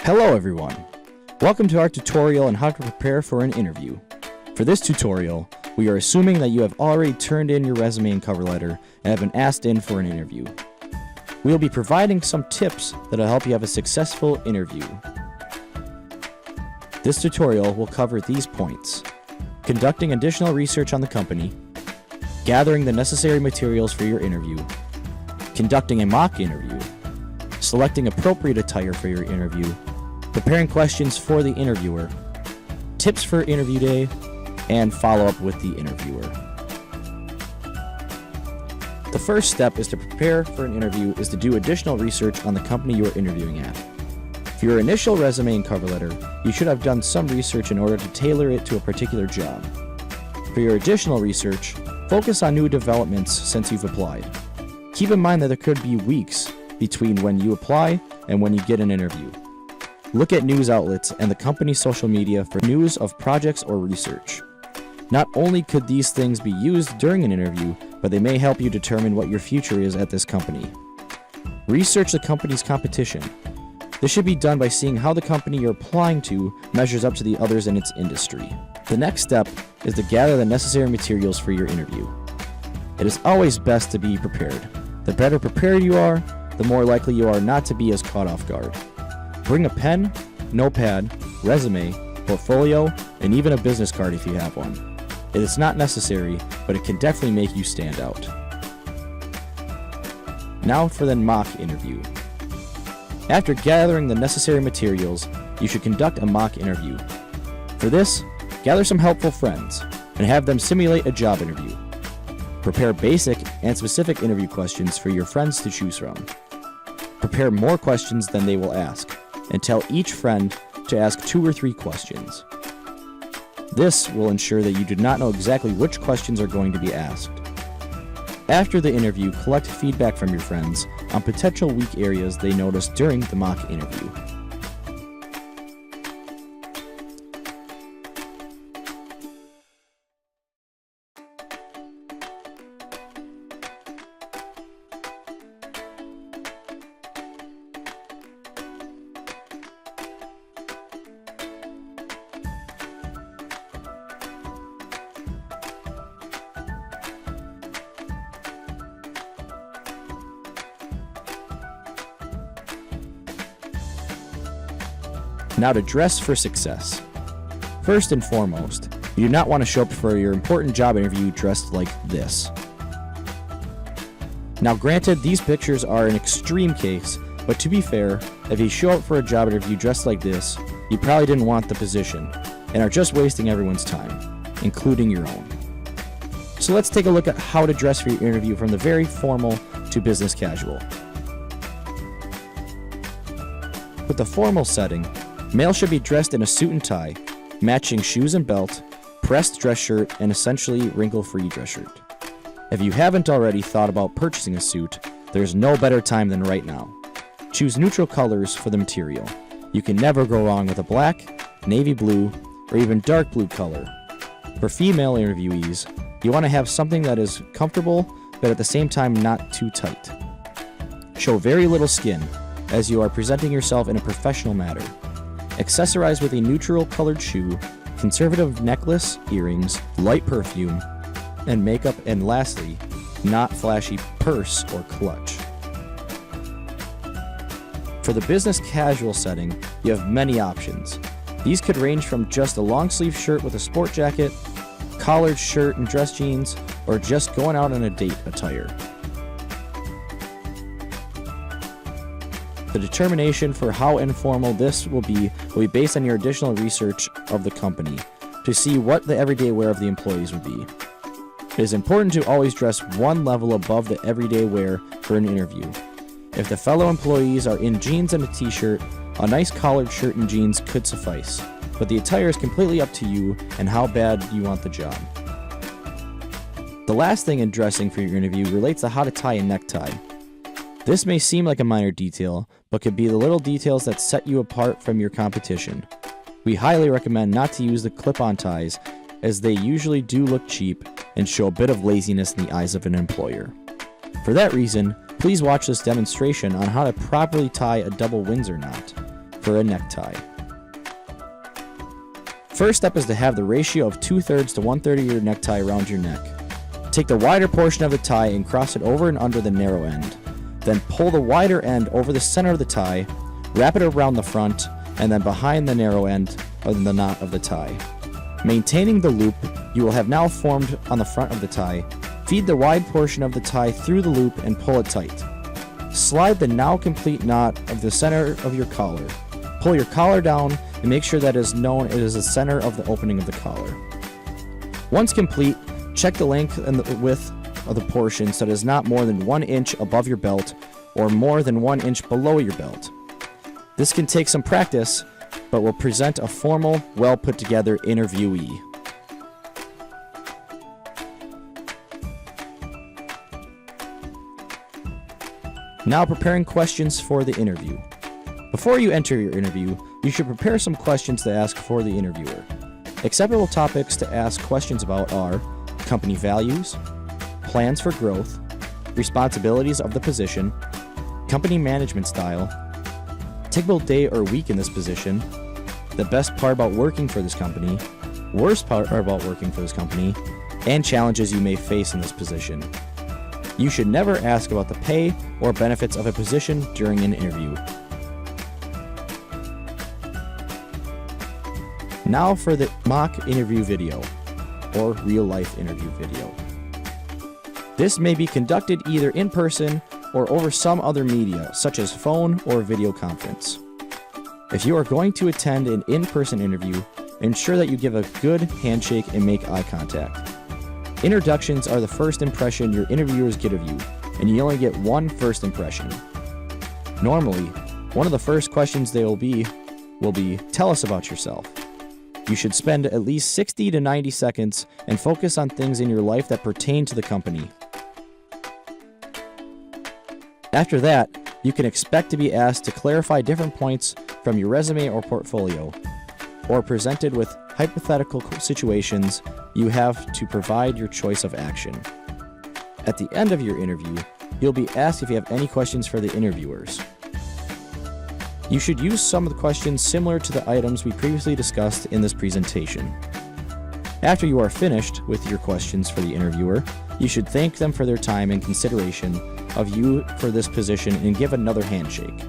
Hello everyone! Welcome to our tutorial on how to prepare for an interview. For this tutorial, we are assuming that you have already turned in your resume and cover letter and have been asked in for an interview. We will be providing some tips that will help you have a successful interview. This tutorial will cover these points: conducting additional research on the company, gathering the necessary materials for your interview, conducting a mock interview, selecting appropriate attire for your interview, preparing questions for the interviewer, tips for interview day, and follow up with the interviewer. The first step is to prepare for an interview is to do additional research on the company you are interviewing at. For your initial resume and cover letter, you should have done some research in order to tailor it to a particular job. For your additional research, focus on new developments since you've applied. Keep in mind that there could be weeks between when you apply and when you get an interview. Look at news outlets and the company's social media for news of projects or research. Not only could these things be used during an interview, but they may help you determine what your future is at this company. Research the company's competition. This should be done by seeing how the company you're applying to measures up to the others in its industry. The next step is to gather the necessary materials for your interview. It is always best to be prepared. The better prepared you are, the more likely you are not to be as caught off guard. Bring a pen, notepad, resume, portfolio, and even a business card if you have one. It is not necessary, but it can definitely make you stand out. Now for the mock interview. After gathering the necessary materials, you should conduct a mock interview. For this, gather some helpful friends and have them simulate a job interview. Prepare basic and specific interview questions for your friends to choose from. Prepare more questions than they will ask, and tell each friend to ask 2 or 3 questions. This will ensure that you do not know exactly which questions are going to be asked. After the interview, collect feedback from your friends on potential weak areas they noticed during the mock interview. Now to dress for success. First and foremost, you do not want to show up for your important job interview dressed like this. Now granted, these pictures are an extreme case, but to be fair, if you show up for a job interview dressed like this, you probably didn't want the position, and are just wasting everyone's time, including your own. So let's take a look at how to dress for your interview from the very formal to business casual. With the formal setting, male should be dressed in a suit and tie, matching shoes and belt, pressed dress shirt, and essentially wrinkle-free dress shirt. If you haven't already thought about purchasing a suit, there's no better time than right now. Choose neutral colors for the material. You can never go wrong with a black, navy blue, or even dark blue color. For female interviewees, you want to have something that is comfortable, but at the same time not too tight. Show very little skin, as you are presenting yourself in a professional manner. Accessorize with a neutral colored shoe, conservative necklace, earrings, light perfume, and makeup, and lastly, not flashy purse or clutch. For the business casual setting, you have many options. These could range from just a long sleeve shirt with a sport jacket, collared shirt and dress jeans, or just going out on a date attire. The determination for how informal this will be based on your additional research of the company to see what the everyday wear of the employees would be. It is important to always dress one level above the everyday wear for an interview. If the fellow employees are in jeans and a t-shirt, a nice collared shirt and jeans could suffice, but the attire is completely up to you and how bad you want the job. The last thing in dressing for your interview relates to how to tie a necktie. This may seem like a minor detail, but could be the little details that set you apart from your competition. We highly recommend not to use the clip-on ties, as they usually do look cheap and show a bit of laziness in the eyes of an employer. For that reason, please watch this demonstration on how to properly tie a double Windsor knot. for a necktie. First step is to have the ratio of 2/3 to 1/3 of your necktie around your neck. Take the wider portion of the tie and cross it over and under the narrow end. Then pull the wider end over the center of the tie, wrap it around the front, and then behind the narrow end of the knot of the tie. Maintaining the loop you will have now formed on the front of the tie, feed the wide portion of the tie through the loop and pull it tight. Slide the now complete knot of the center of your collar. Pull your collar down and make sure that it is known it is the center of the opening of the collar. Once complete, check the length and the width of the portion so it is not more than 1 inch above your belt or more than 1 inch below your belt. This can take some practice, but will present a formal, well put together interviewee. Now preparing questions for the interview. Before you enter your interview, you should prepare some questions to ask for the interviewer. Acceptable topics to ask questions about are company values, plans for growth, responsibilities of the position, company management style, typical day or week in this position, the best part about working for this company, worst part about working for this company, and challenges you may face in this position. You should never ask about the pay or benefits of a position during an interview. Now for the mock interview video, or real-life interview video. This may be conducted either in person or over some other media, such as phone or video conference. If you are going to attend an in-person interview, ensure that you give a good handshake and make eye contact. Introductions are the first impression your interviewers get of you, and you only get one first impression. Normally, one of the first questions they will be, tell us about yourself. You should spend at least 60 to 90 seconds and focus on things in your life that pertain to the company. After that, you can expect to be asked to clarify different points from your resume or portfolio, or presented with hypothetical situations, you have to provide your choice of action. At the end of your interview, you'll be asked if you have any questions for the interviewers. You should use some of the questions similar to the items we previously discussed in this presentation. After you are finished with your questions for the interviewer, you should thank them for their time and consideration of you for this position and give another handshake.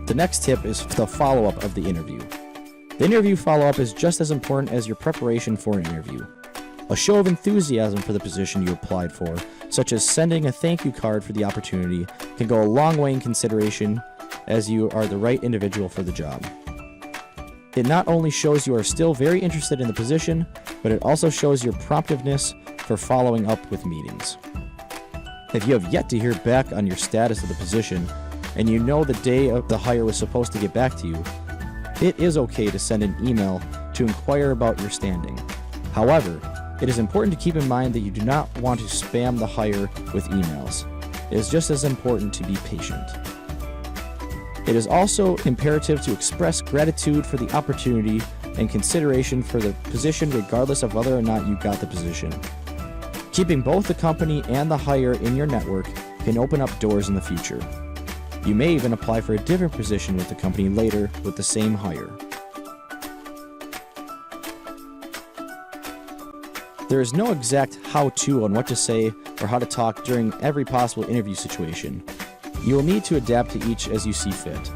The next tip is the follow-up of the interview. The interview follow-up is just as important as your preparation for an interview. A show of enthusiasm for the position you applied for, such as sending a thank you card for the opportunity, can go a long way in consideration as you are the right individual for the job. It not only shows you are still very interested in the position, but it also shows your promptiveness for following up with meetings. If you have yet to hear back on your status of the position, and you know the day of the hire was supposed to get back to you, it is okay to send an email to inquire about your standing. However, it is important to keep in mind that you do not want to spam the hire with emails. It is just as important to be patient. It is also imperative to express gratitude for the opportunity and consideration for the position regardless of whether or not you got the position. Keeping both the company and the hire in your network can open up doors in the future. You may even apply for a different position with the company later with the same hire. There is no exact how-to on what to say or how to talk during every possible interview situation. You will need to adapt to each as you see fit.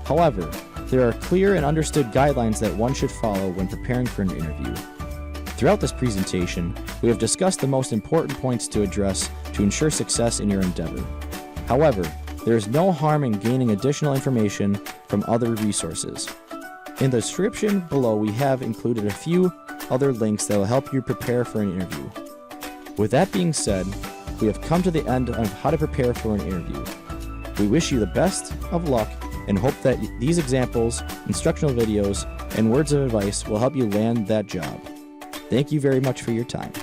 However, there are clear and understood guidelines that one should follow when preparing for an interview. Throughout this presentation, we have discussed the most important points to address to ensure success in your endeavor. However, there is no harm in gaining additional information from other resources. In the description below, we have included a few other links that will help you prepare for an interview. With that being said, we have come to the end of how to prepare for an interview. We wish you the best of luck and hope that these examples, instructional videos, and words of advice will help you land that job. Thank you very much for your time.